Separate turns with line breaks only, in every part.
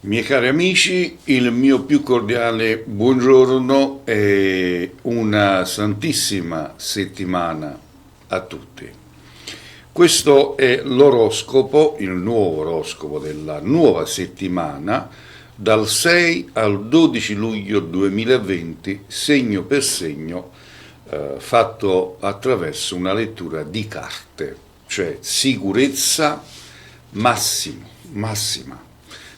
Miei cari amici, il mio più cordiale buongiorno e una santissima settimana a tutti. Questo è l'oroscopo, il nuovo oroscopo della nuova settimana, dal 6 al 12 luglio 2020, segno per segno, fatto attraverso una lettura di carte, cioè sicurezza massima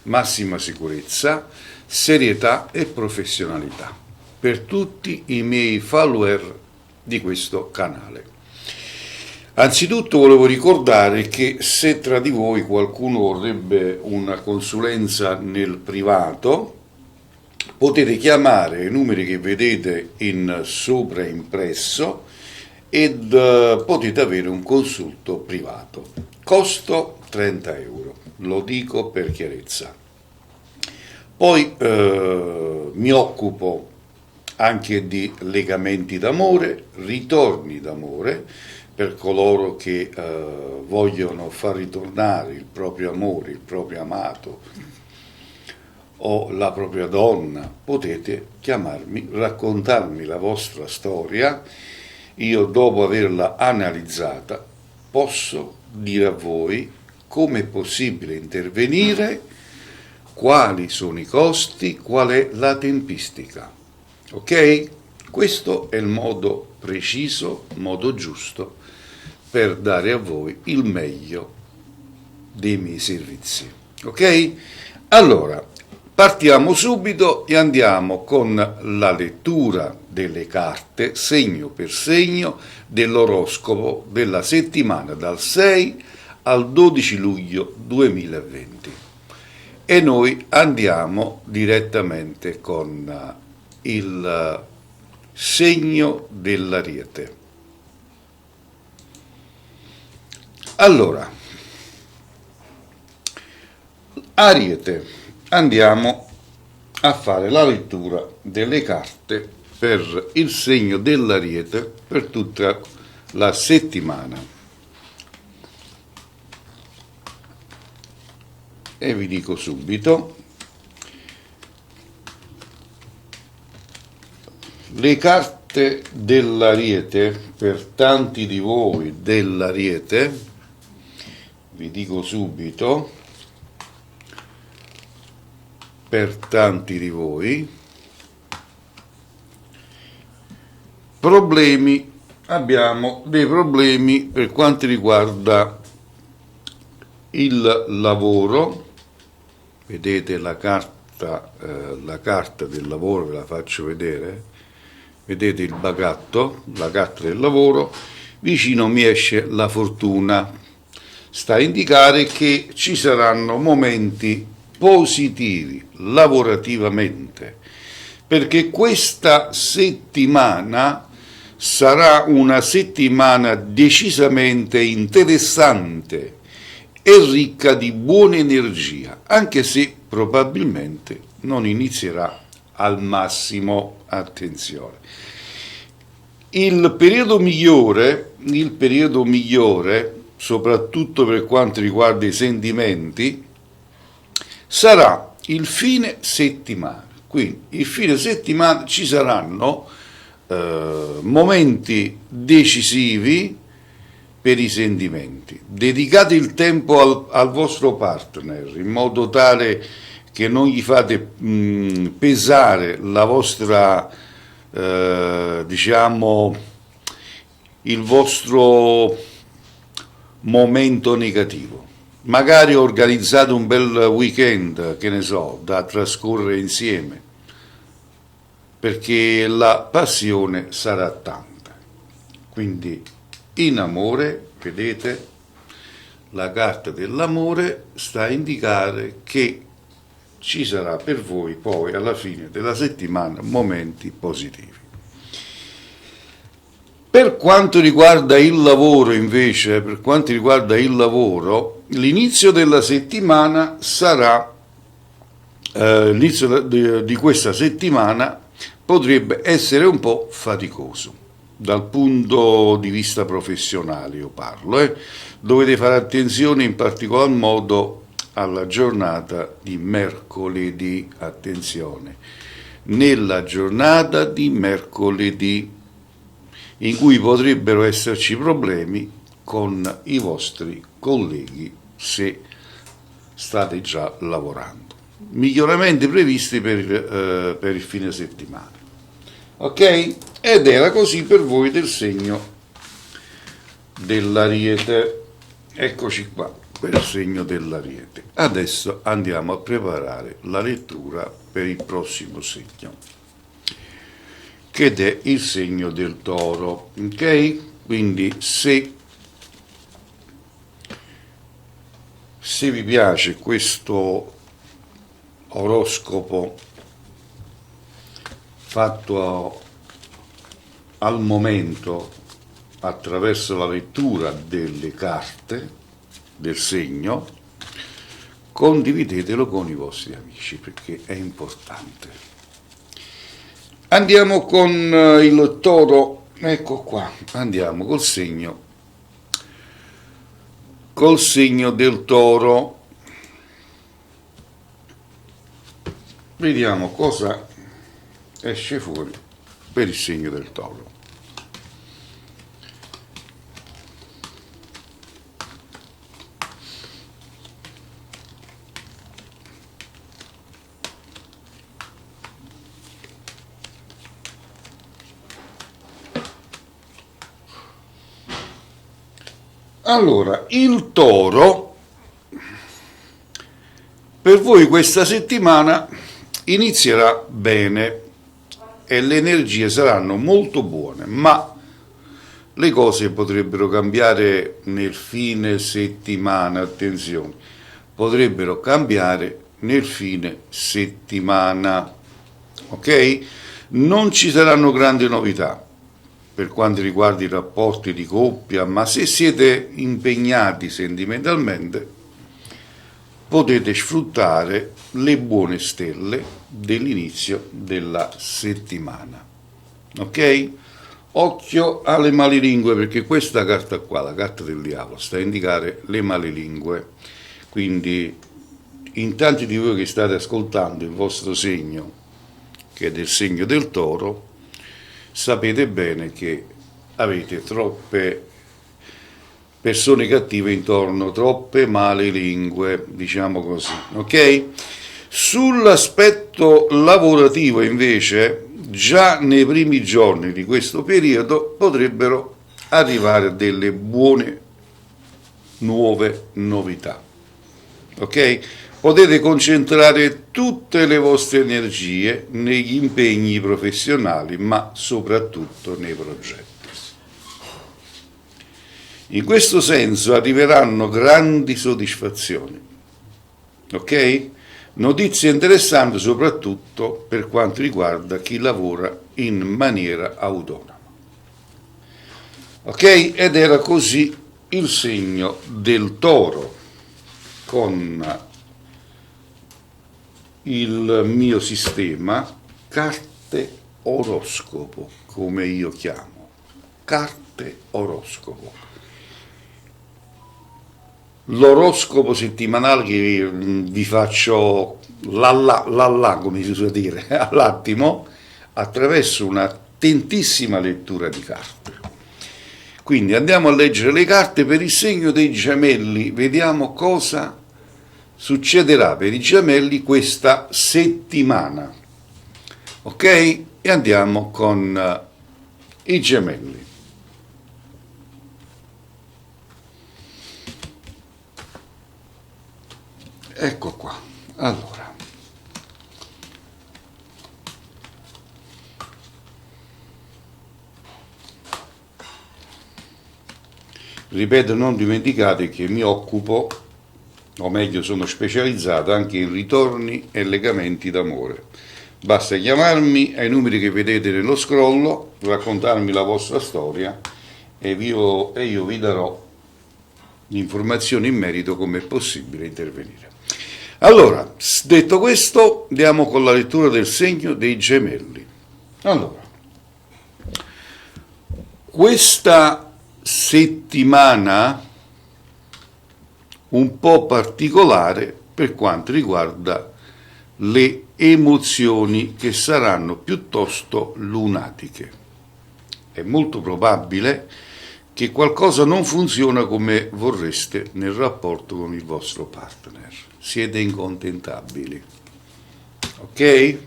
massima sicurezza, serietà e professionalità per tutti i miei follower di questo canale. Anzitutto volevo ricordare che se tra di voi qualcuno vorrebbe una consulenza nel privato, potete chiamare i numeri che vedete in sopra impresso ed potete avere un consulto privato. Costo 30 euro, lo dico per chiarezza. Poi mi occupo anche di legamenti d'amore, ritorni d'amore, per coloro che vogliono far ritornare il proprio amore, il proprio amato o la propria donna. Potete chiamarmi, raccontarmi la vostra storia. Io, dopo averla analizzata, posso dire a voi come è possibile intervenire, quali sono i costi, qual è la tempistica. Ok? Questo è il modo preciso, modo giusto per dare a voi il meglio dei miei servizi. Ok? Allora, partiamo subito e andiamo con la lettura delle carte, segno per segno, dell'oroscopo della settimana dal 6 al 12 luglio 2020. E noi andiamo direttamente con il segno dell'Ariete. Allora, Ariete, andiamo a fare la lettura delle carte per il segno dell'Ariete per tutta la settimana. E vi dico subito, le carte dell'Ariete, per tanti di voi dell'Ariete, vi dico subito, per tanti di voi, problemi, abbiamo dei problemi per quanto riguarda il lavoro. Vedete la carta del lavoro, ve la faccio vedere, vedete il bagatto, la carta del lavoro, vicino mi esce la fortuna, sta a indicare che ci saranno momenti positivi lavorativamente, perché questa settimana sarà una settimana decisamente interessante e ricca di buona energia, anche se probabilmente non inizierà al massimo. Attenzione. Il periodo migliore, soprattutto per quanto riguarda i sentimenti, sarà il fine settimana. Quindi il fine settimana ci saranno momenti decisivi per i sentimenti. Dedicate il tempo al vostro partner in modo tale che non gli fate pesare la vostra, diciamo, il vostro momento negativo. Magari organizzate un bel weekend, che ne so, da trascorrere insieme, perché la passione sarà tanta. Quindi in amore, vedete, la carta dell'amore sta a indicare che ci sarà per voi poi alla fine della settimana momenti positivi. Per quanto riguarda il lavoro invece, l'inizio della settimana sarà, l'inizio di questa settimana potrebbe essere un po' faticoso. Dal punto di vista professionale io parlo, dovete fare attenzione in particolar modo alla giornata di mercoledì, attenzione, nella giornata di mercoledì, in cui potrebbero esserci problemi con i vostri colleghi se state già lavorando. Miglioramenti previsti per il fine settimana. Ok? Ed era così per voi del segno dell'Ariete. Eccoci qua per il segno dell'Ariete. Adesso andiamo a preparare la lettura per il prossimo segno, che è il segno del Toro. Ok? Quindi se vi piace questo oroscopo fatto al momento attraverso la lettura delle carte del segno, condividetelo con i vostri amici perché è importante. Andiamo con il Toro, ecco qua, andiamo col segno del Toro. Vediamo cosa esce fuori per il segno del Toro. Allora, il Toro, per voi questa settimana inizierà bene e le energie saranno molto buone, ma le cose potrebbero cambiare nel fine settimana, attenzione, potrebbero cambiare nel fine settimana, ok? Non ci saranno grandi novità per quanto riguarda i rapporti di coppia, ma se siete impegnati sentimentalmente potete sfruttare le buone stelle dell'inizio della settimana. Ok? Occhio alle malelingue, perché questa carta qua, la carta del diavolo, sta a indicare le malelingue. Quindi in tanti di voi che state ascoltando il vostro segno, che è del segno del Toro, sapete bene che avete troppe persone cattive intorno, troppe malelingue, diciamo così, ok? Sull'aspetto lavorativo invece, già nei primi giorni di questo periodo potrebbero arrivare delle buone nuove novità, ok? Potete concentrare tutte le vostre energie negli impegni professionali, ma soprattutto nei progetti. In questo senso arriveranno grandi soddisfazioni, ok? Notizie interessanti soprattutto per quanto riguarda chi lavora in maniera autonoma. Ok? Ed era così il segno del Toro con il mio sistema carte oroscopo, come io chiamo, carte oroscopo. L'oroscopo settimanale che vi faccio come si usa dire, all'attimo, attraverso un'attentissima lettura di carte. Quindi andiamo a leggere le carte per il segno dei Gemelli, vediamo cosa succederà per i Gemelli questa settimana. Ok? E andiamo con i Gemelli. Ecco qua. Allora, ripeto, non dimenticate che mi occupo, o meglio sono specializzato anche in ritorni e legamenti d'amore. Basta chiamarmi ai numeri che vedete nello scrollo, raccontarmi la vostra storia e io vi darò informazioni in merito come è possibile intervenire. Allora, detto questo, andiamo con la lettura del segno dei Gemelli. Allora, questa settimana un po' particolare per quanto riguarda le emozioni, che saranno piuttosto lunatiche. È molto probabile che qualcosa non funziona come vorreste nel rapporto con il vostro partner. Siete incontentabili, ok?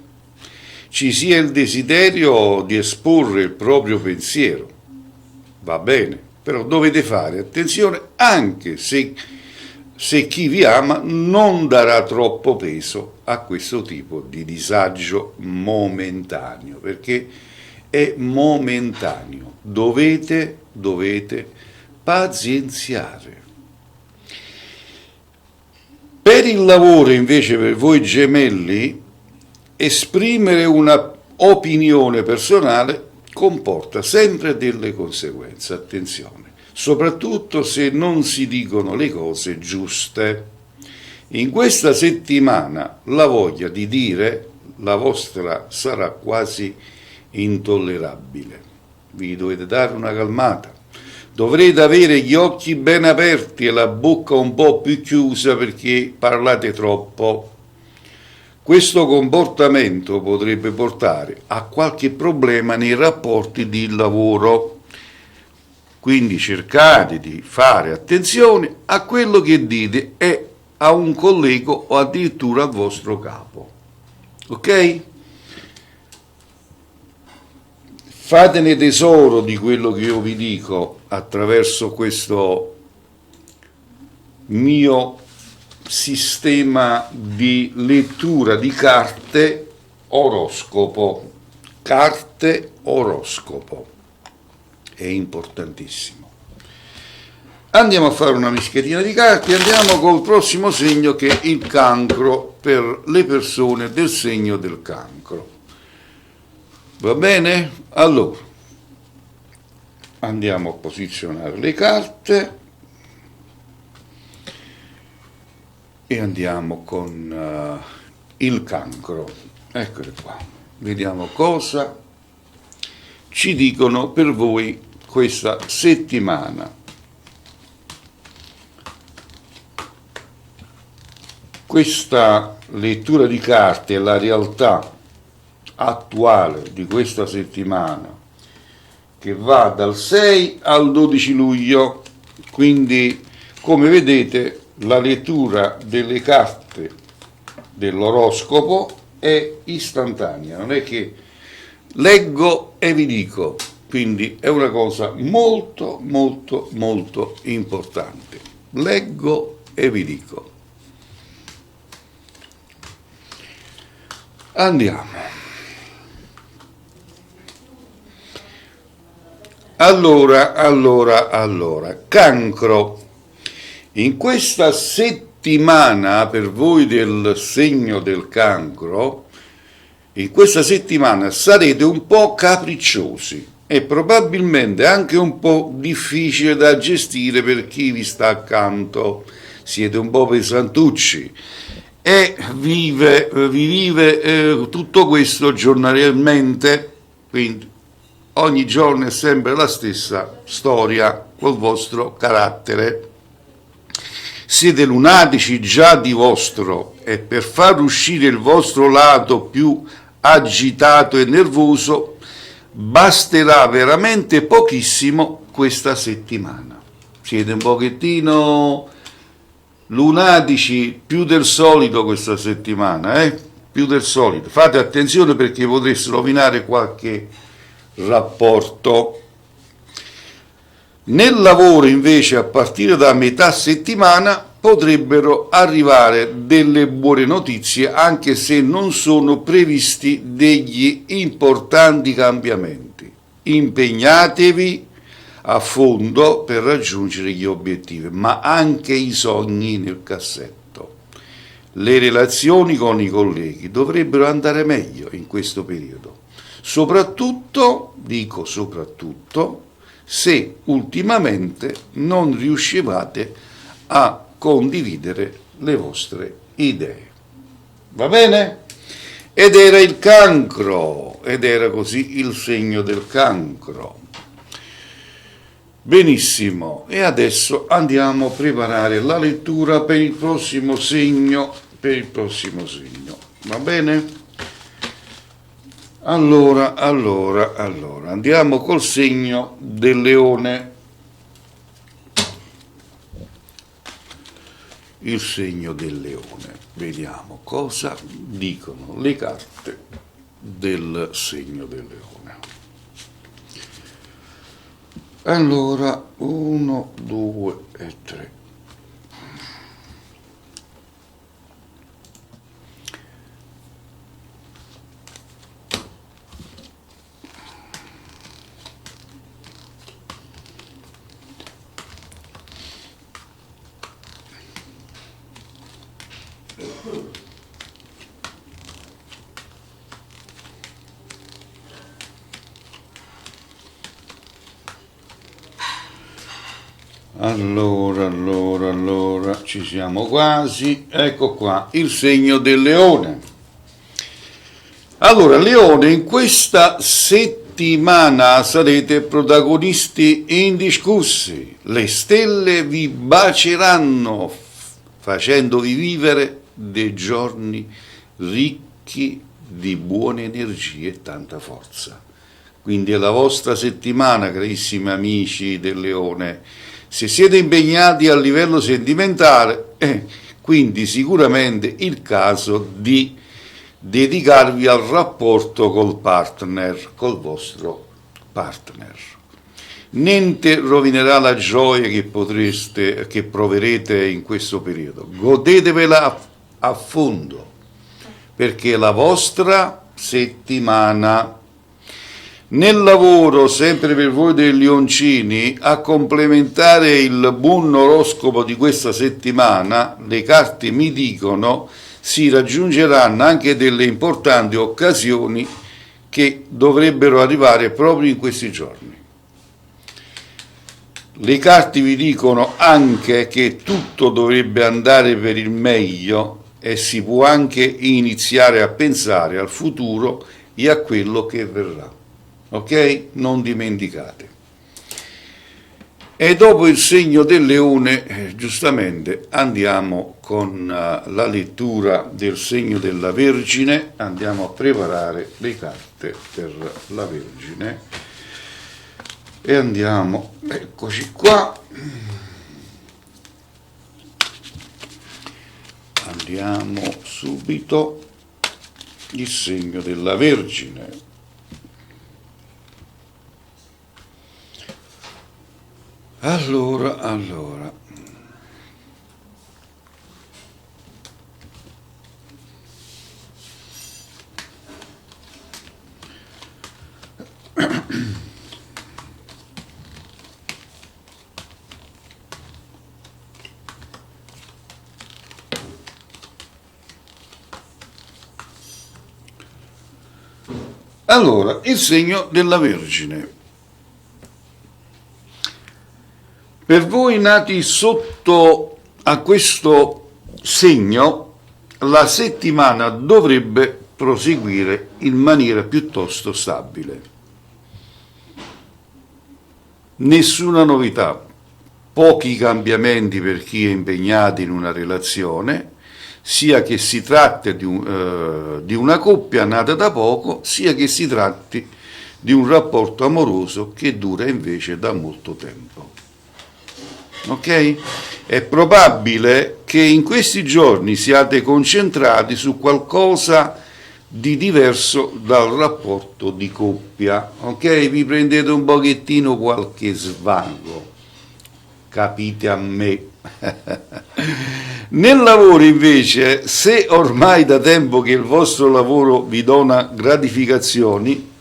Ci sia il desiderio di esporre il proprio pensiero, va bene, però dovete fare attenzione anche se chi vi ama non darà troppo peso a questo tipo di disagio momentaneo, perché è momentaneo, dovete pazienziare. Per il lavoro invece, per voi gemelli, esprimere una opinione personale comporta sempre delle conseguenze, attenzione, soprattutto se non si dicono le cose giuste. In questa settimana la voglia di dire la vostra sarà quasi intollerabile. Vi dovete dare una calmata. Dovrete avere gli occhi ben aperti e la bocca un po' più chiusa perché parlate troppo. Questo comportamento potrebbe portare a qualche problema nei rapporti di lavoro. Quindi cercate di fare attenzione a quello che dite e a un collega o addirittura al vostro capo. Ok? Fatene tesoro di quello che io vi dico attraverso questo mio sistema di lettura di carte oroscopo. Carte oroscopo. È importantissimo. Andiamo a fare una mischietina di carte e andiamo col prossimo segno, che è il cancro, per le persone del segno del cancro. Va bene? Allora, andiamo a posizionare le carte e andiamo con il cancro. Eccole qua. Vediamo cosa ci dicono per voi questa settimana. Questa lettura di carte è la realtà attuale di questa settimana, che va dal 6 al 12 luglio, quindi come vedete la lettura delle carte dell'oroscopo è istantanea, non è che leggo e vi dico, quindi è una cosa molto molto molto importante. Leggo e vi dico. Andiamo. Allora, cancro. In questa settimana, per voi del segno del cancro, in questa settimana sarete un po' capricciosi e probabilmente anche un po' difficile da gestire per chi vi sta accanto. Siete un po' pesantucci e vi vive tutto questo giornaliерmente, quindi ogni giorno è sempre la stessa storia col vostro carattere. Siete lunatici già di vostro e per far uscire il vostro lato più agitato e nervoso basterà veramente pochissimo questa settimana. Siete un pochettino lunatici più del solito questa settimana, più del solito. Fate attenzione perché potreste rovinare qualche rapporto. Nel lavoro invece a partire da metà settimana potrebbero arrivare delle buone notizie, anche se non sono previsti degli importanti cambiamenti. Impegnatevi a fondo per raggiungere gli obiettivi, ma anche i sogni nel cassetto. Le relazioni con i colleghi dovrebbero andare meglio in questo periodo. Soprattutto, dico soprattutto, se ultimamente non riuscivate a condividere le vostre idee. Va bene? Ed era il cancro, ed era così il segno del cancro. Benissimo, e adesso andiamo a preparare la lettura per il prossimo segno, va bene? Allora, andiamo col segno del leone. Il segno del leone, vediamo cosa dicono le carte del segno del leone. Allora, 1, 2 e 3. Allora, ci siamo quasi, ecco qua, il segno del leone. Allora, leone, in questa settimana sarete protagonisti indiscussi, le stelle vi baceranno, facendovi vivere dei giorni ricchi di buone energie e tanta forza. Quindi è la vostra settimana, carissimi amici del leone. Se siete impegnati a livello sentimentale, quindi sicuramente il caso di dedicarvi al rapporto col partner, col vostro partner. Niente rovinerà la gioia che proverete in questo periodo. Godetevela a fondo, perché è la vostra settimana. Nel lavoro, sempre per voi dei leoncini, a complementare il buon oroscopo di questa settimana, le carte mi dicono si raggiungeranno anche delle importanti occasioni che dovrebbero arrivare proprio in questi giorni. Le carte vi dicono anche che tutto dovrebbe andare per il meglio e si può anche iniziare a pensare al futuro e a quello che verrà. Ok? Non dimenticate. E dopo il segno del leone, giustamente, andiamo con la lettura del segno della Vergine, andiamo a preparare le carte per la Vergine e andiamo, eccoci qua, andiamo subito, il segno della Vergine. Allora. Allora, il segno della Vergine. Per voi nati sotto a questo segno, la settimana dovrebbe proseguire in maniera piuttosto stabile. Nessuna novità, pochi cambiamenti per chi è impegnato in una relazione, sia che si tratti di una coppia nata da poco, sia che si tratti di un rapporto amoroso che dura invece da molto tempo. Ok? È probabile che in questi giorni siate concentrati su qualcosa di diverso dal rapporto di coppia, ok? Vi prendete un pochettino qualche svago, capite a me? Nel lavoro invece, se ormai da tempo che il vostro lavoro vi dona gratificazioni,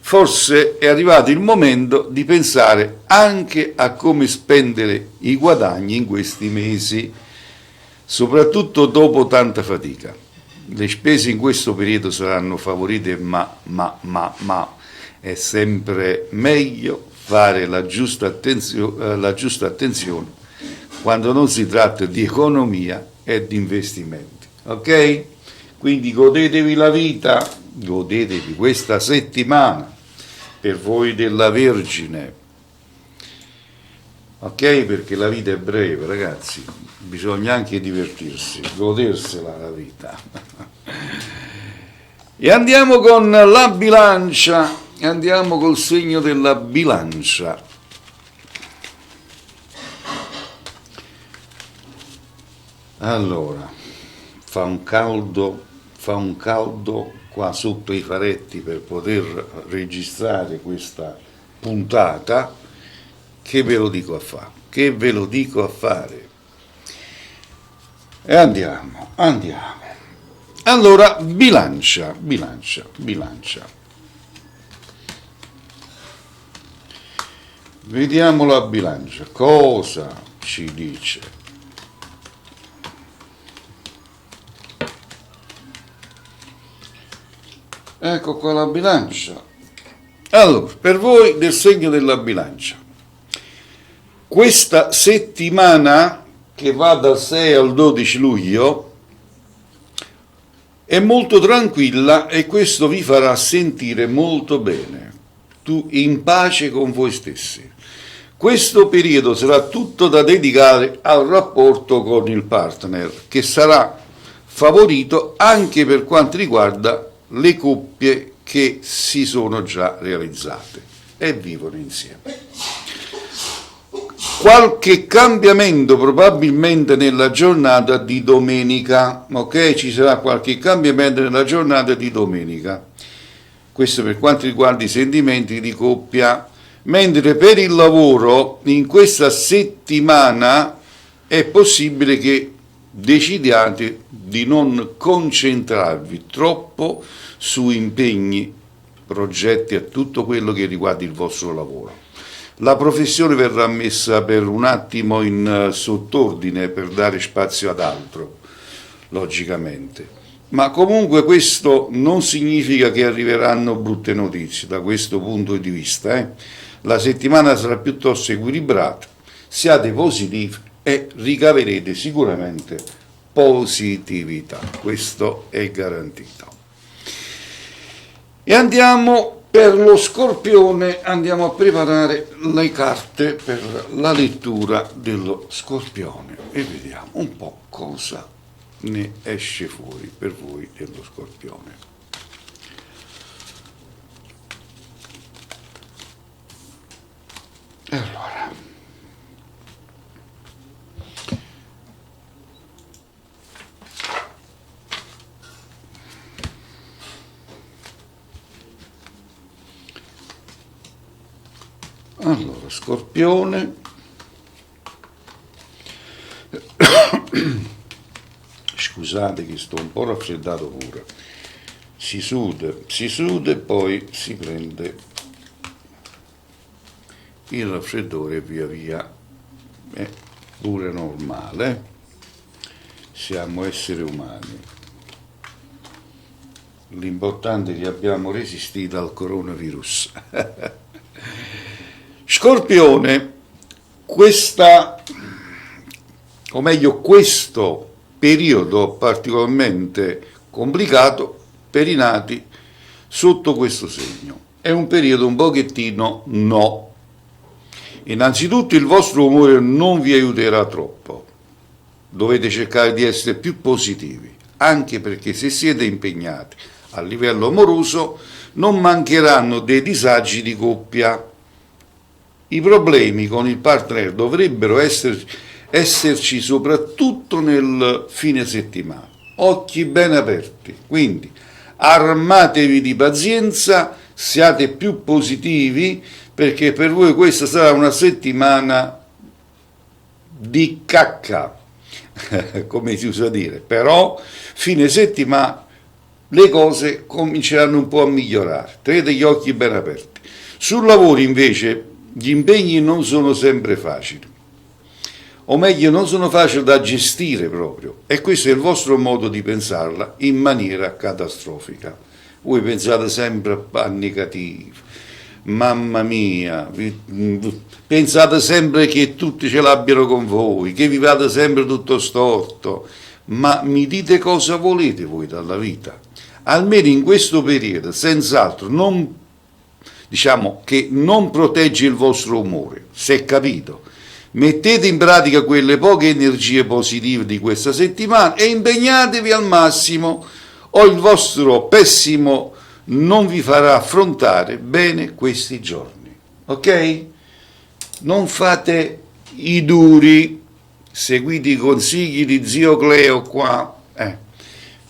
forse è arrivato il momento di pensare anche a come spendere i guadagni in questi mesi, soprattutto dopo tanta fatica. Le spese in questo periodo saranno favorite, ma è sempre meglio fare la giusta attenzione quando non si tratta di economia e di investimenti. Ok? Quindi godetevi la vita, godetevi questa settimana. Per voi della Vergine. ok? Perché la vita è breve, ragazzi, bisogna anche divertirsi, godersela la vita. E andiamo con la bilancia, andiamo col segno della bilancia. Allora, fa un caldo qua sotto i faretti per poter registrare questa puntata. Che ve lo dico a fare? Che ve lo dico a fare? E andiamo. Allora, bilancia. Vediamo la bilancia, cosa ci dice? Ecco qua la bilancia. Allora, per voi del segno della bilancia, questa settimana che va dal 6 al 12 luglio è molto tranquilla e questo vi farà sentire molto bene, tu in pace con voi stessi. Questo periodo sarà tutto da dedicare al rapporto con il partner, che sarà favorito anche per quanto riguarda le coppie che si sono già realizzate e vivono insieme. Qualche cambiamento probabilmente nella giornata di domenica, ok? Ci sarà qualche cambiamento nella giornata di domenica. Questo per quanto riguarda i sentimenti di coppia. Mentre per il lavoro in questa settimana è possibile che decidiate di non concentrarvi troppo su impegni, progetti e tutto quello che riguarda il vostro lavoro. La professione verrà messa per un attimo in sottordine per dare spazio ad altro, logicamente. Ma comunque questo non significa che arriveranno brutte notizie da questo punto di vista. La settimana sarà piuttosto equilibrata, siate positivi e ricaverete sicuramente positività, questo è garantito. E andiamo per lo Scorpione, andiamo a preparare le carte per la lettura dello Scorpione e vediamo un po' cosa ne esce fuori per voi dello Scorpione. Allora, Scorpione, scusate che sto un po' raffreddato pure, si suda e poi si prende il raffreddore via via, è pure normale, siamo esseri umani. L'importante è che abbiamo resistito al coronavirus. Scorpione, questo periodo particolarmente complicato per i nati sotto questo segno. È un periodo un pochettino no. Innanzitutto il vostro umore non vi aiuterà troppo. Dovete cercare di essere più positivi, anche perché se siete impegnati a livello amoroso non mancheranno dei disagi di coppia. I problemi con il partner dovrebbero esserci soprattutto nel fine settimana. Occhi ben aperti, quindi armatevi di pazienza, siate più positivi perché per voi questa sarà una settimana di cacca, come si usa dire, però fine settimana le cose cominceranno un po' a migliorare, tenete gli occhi ben aperti. Sul lavoro invece gli impegni non sono sempre facili, o meglio non sono facili da gestire proprio, e questo è il vostro modo di pensarla in maniera catastrofica. Voi pensate sempre a panni cattivi, mamma mia, pensate sempre che tutti ce l'abbiano con voi, che vi vada sempre tutto storto, ma mi dite cosa volete voi dalla vita? Almeno in questo periodo, senz'altro, non protegge il vostro umore, si è capito, Mettete in pratica quelle poche energie positive di questa settimana e impegnatevi al massimo, o il vostro pessimo non vi farà affrontare bene questi giorni. Ok? Non fate i duri, seguite i consigli di zio Cleo qua,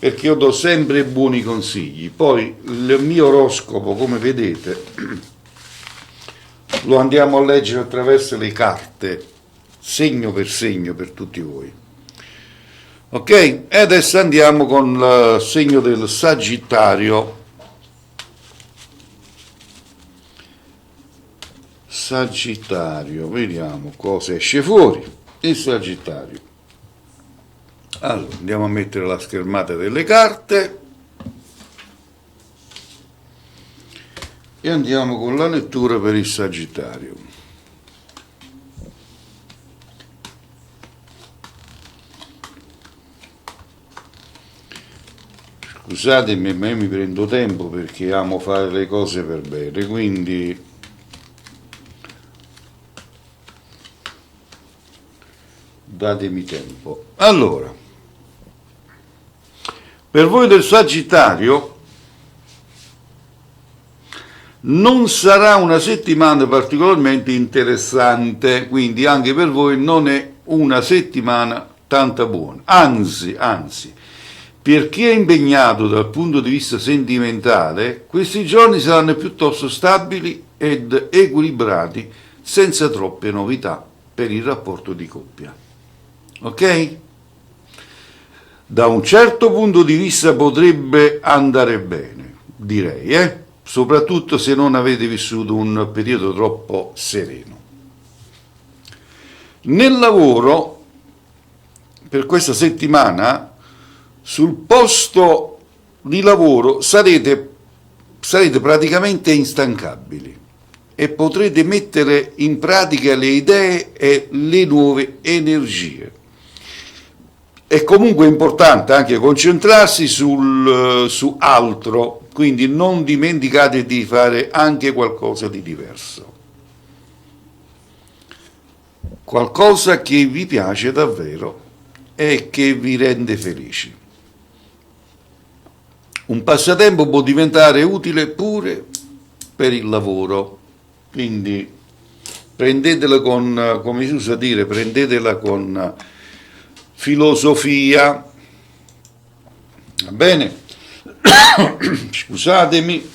perché io do sempre buoni consigli. Poi il mio oroscopo, come vedete, lo andiamo a leggere attraverso le carte, segno per tutti voi. Ok? E adesso andiamo con il segno del Sagittario. Sagittario, vediamo cosa esce fuori. Il Sagittario. Allora, andiamo a mettere la schermata delle carte e andiamo con la lettura per il Sagittario. Scusatemi, ma io mi prendo tempo perché amo fare le cose per bene, quindi datemi tempo. Allora, per voi del Sagittario non sarà una settimana particolarmente interessante, quindi anche per voi non è una settimana tanto buona, anzi, per chi è impegnato dal punto di vista sentimentale, questi giorni saranno piuttosto stabili ed equilibrati, senza troppe novità per il rapporto di coppia. Ok? Da un certo punto di vista potrebbe andare bene, direi, soprattutto se non avete vissuto un periodo troppo sereno. Nel lavoro, per questa settimana, sul posto di lavoro sarete praticamente instancabili e potrete mettere in pratica le idee e le nuove energie. È comunque importante anche concentrarsi su altro, quindi non dimenticate di fare anche qualcosa di diverso. Qualcosa che vi piace davvero e che vi rende felici. Un passatempo può diventare utile pure per il lavoro, quindi prendetela con, come si usa dire, prendetela con filosofia, va bene? Scusatemi.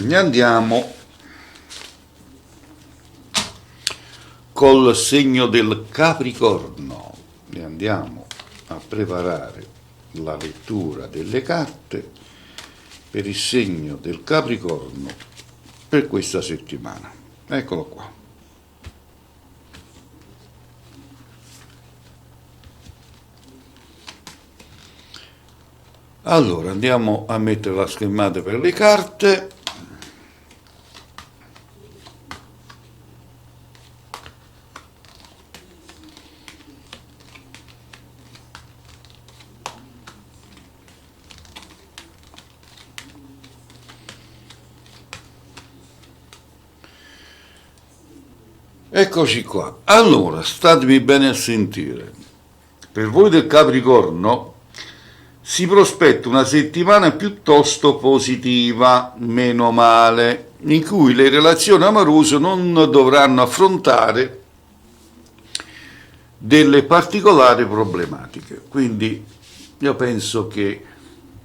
E andiamo col segno del Capricorno e andiamo a preparare la lettura delle carte per il segno del Capricorno per questa settimana. Eccolo qua. Allora, andiamo a mettere la schermata per le carte. Eccoci qua. Allora, statemi bene a sentire. Per voi del Capricorno si prospetta una settimana piuttosto positiva, meno male, in cui le relazioni amorose non dovranno affrontare delle particolari problematiche. Quindi io penso che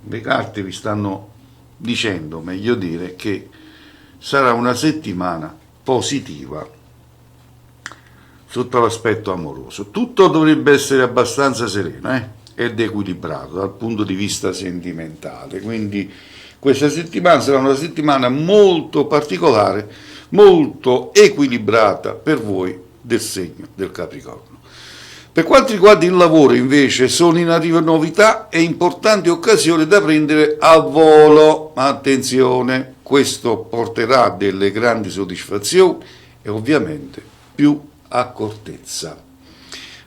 le carte vi stanno dicendo, meglio dire, che sarà una settimana positiva sotto l'aspetto amoroso. Tutto dovrebbe essere abbastanza sereno, ed equilibrato dal punto di vista sentimentale, quindi questa settimana sarà una settimana molto particolare, molto equilibrata per voi del segno del Capricorno. Per quanto riguarda il lavoro invece sono in arrivo novità e importanti occasioni da prendere a volo, attenzione, questo porterà delle grandi soddisfazioni e ovviamente più accortezza.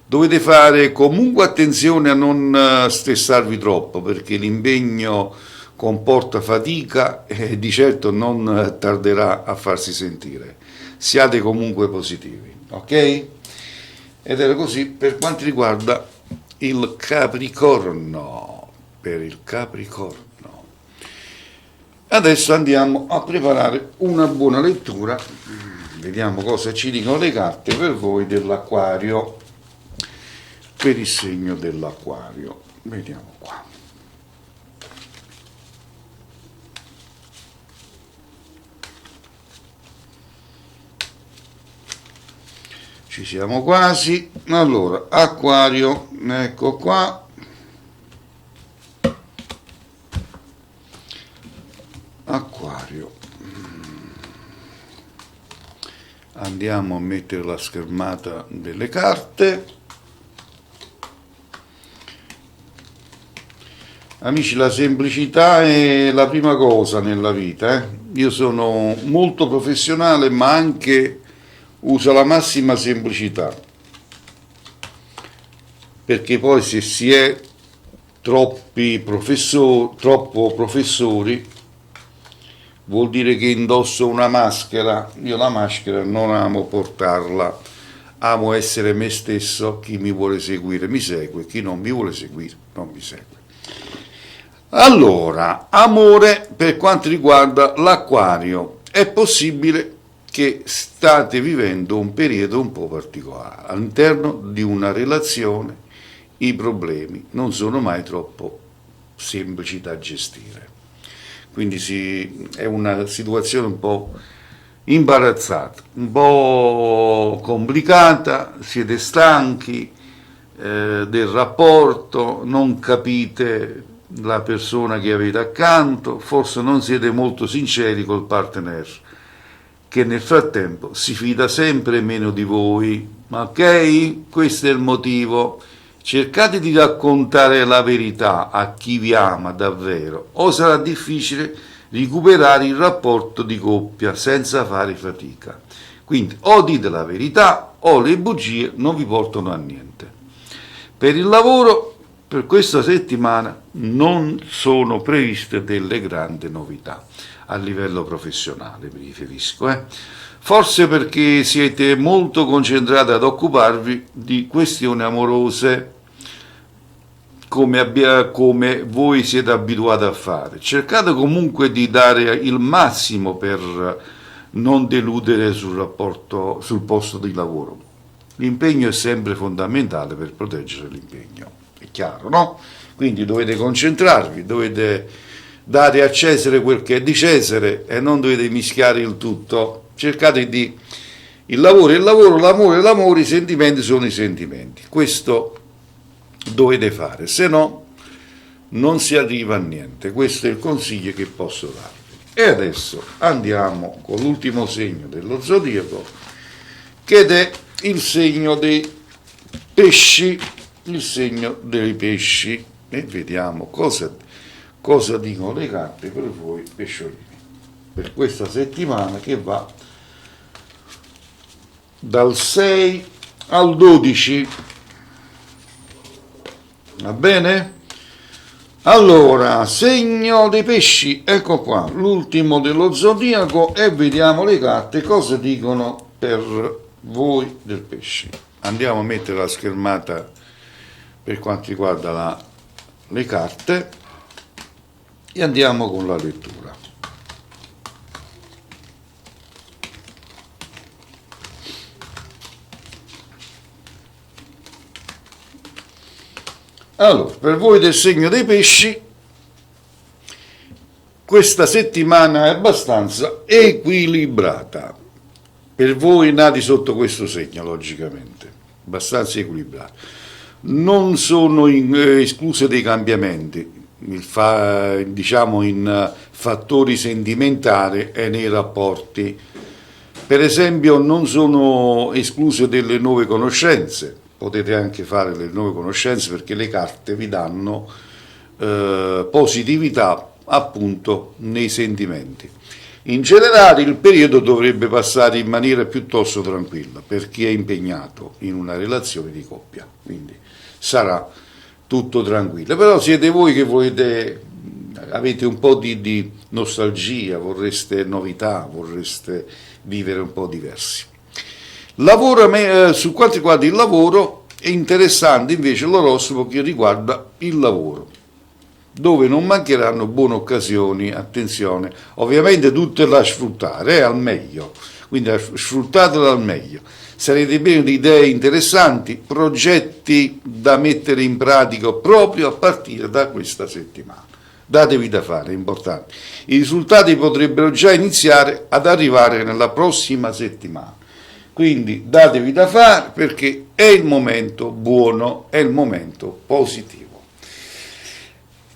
Dovete fare comunque attenzione a non stressarvi troppo perché l'impegno comporta fatica e di certo non tarderà a farsi sentire. siate comunque positivi, ok? Ed era così per quanto riguarda il Capricorno, per il Capricorno. Adesso andiamo a preparare una buona lettura, vediamo cosa ci dicono le carte per voi dell'Acquario, per il segno dell'Acquario. Vediamo qua. Ci siamo quasi. Allora, Acquario, ecco qua. Acquario. Andiamo a mettere la schermata delle carte. Amici, la semplicità è la prima cosa nella vita. Io sono molto professionale, ma anche uso la massima semplicità, perché poi se si è troppo professori vuol dire che indosso una maschera. Io la maschera non amo portarla, amo essere me stesso. Chi mi vuole seguire mi segue, chi non mi vuole seguire non mi segue. Allora, amore, per quanto riguarda l'Acquario, è possibile che state vivendo un periodo un po' particolare. All'interno di una relazione i problemi non sono mai troppo semplici da gestire. Quindi è una situazione un po' imbarazzata, un po' complicata, siete stanchi del rapporto, non capite la persona che avete accanto, forse non siete molto sinceri col partner, che nel frattempo si fida sempre meno di voi, ok? Questo è il motivo. Cercate di raccontare la verità a chi vi ama davvero, o sarà difficile recuperare il rapporto di coppia senza fare fatica. Quindi o dite la verità o le bugie non vi portano a niente. Per il lavoro, per questa settimana non sono previste delle grandi novità a livello professionale, mi riferisco. Forse perché siete molto concentrati ad occuparvi di questioni amorose, come voi siete abituati a fare. Cercate comunque di dare il massimo per non deludere sul posto di lavoro. L'impegno è sempre fondamentale per proteggere l'impegno, è chiaro, no? Quindi dovete concentrarvi, dovete dare a Cesare quel che è di Cesare e non dovete mischiare il tutto. Cercate di... Il lavoro è il lavoro, l'amore è l'amore, i sentimenti sono i sentimenti. Questo dovete fare, se no non si arriva a niente. Questo è il consiglio che posso darvi. E adesso andiamo con l'ultimo segno dello zodiaco, che è il segno dei pesci, il segno dei pesci, e vediamo cosa dicono le carte per voi pesciolini per questa settimana che va dal 6 al 12. Va bene? Allora, segno dei pesci, ecco qua, l'ultimo dello zodiaco, e vediamo le carte cosa dicono per voi del pesci. Andiamo a mettere la schermata per quanto riguarda le carte e andiamo con la lettura. Allora, per voi del segno dei pesci, questa settimana è abbastanza equilibrata. Per voi nati sotto questo segno, logicamente, abbastanza equilibrata. Non sono escluse dei cambiamenti, diciamo in fattori sentimentali e nei rapporti. Per esempio, non sono escluse delle nuove conoscenze. Potete anche fare le nuove conoscenze perché le carte vi danno positività appunto nei sentimenti. In generale il periodo dovrebbe passare in maniera piuttosto tranquilla per chi è impegnato in una relazione di coppia, quindi sarà tutto tranquillo. Però siete voi che volete avete un po' di nostalgia, vorreste novità, vorreste vivere un po' diversi. Su quanto riguarda il lavoro, è interessante invece l'oroscopo che riguarda il lavoro, dove non mancheranno buone occasioni, attenzione, ovviamente tutte da sfruttare, al meglio, quindi sfruttatelo al meglio. Sarete pieni di idee interessanti, progetti da mettere in pratica proprio a partire da questa settimana. Datevi da fare, è importante. I risultati potrebbero già iniziare ad arrivare nella prossima settimana. Quindi datevi da fare perché è il momento buono, è il momento positivo.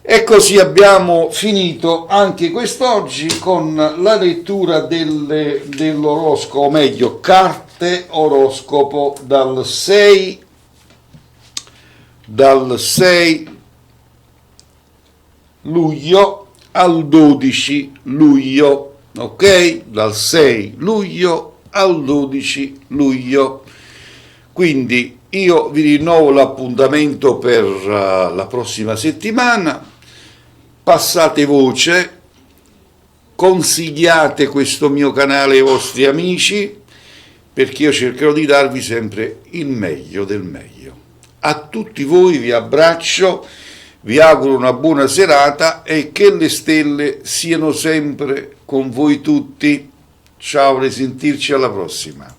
E così abbiamo finito anche quest'oggi con la lettura dell'oroscopo, o meglio, carte oroscopo dal 6 luglio al 12 luglio, ok? Dal 6 luglio al 12 luglio. Quindi io vi rinnovo l'appuntamento per la prossima settimana. Passate voce, consigliate questo mio canale ai vostri amici, perché io cercherò di darvi sempre il meglio del meglio. A tutti voi vi abbraccio, vi auguro una buona serata e che le stelle siano sempre con voi tutti. Ciao, risentirci alla prossima.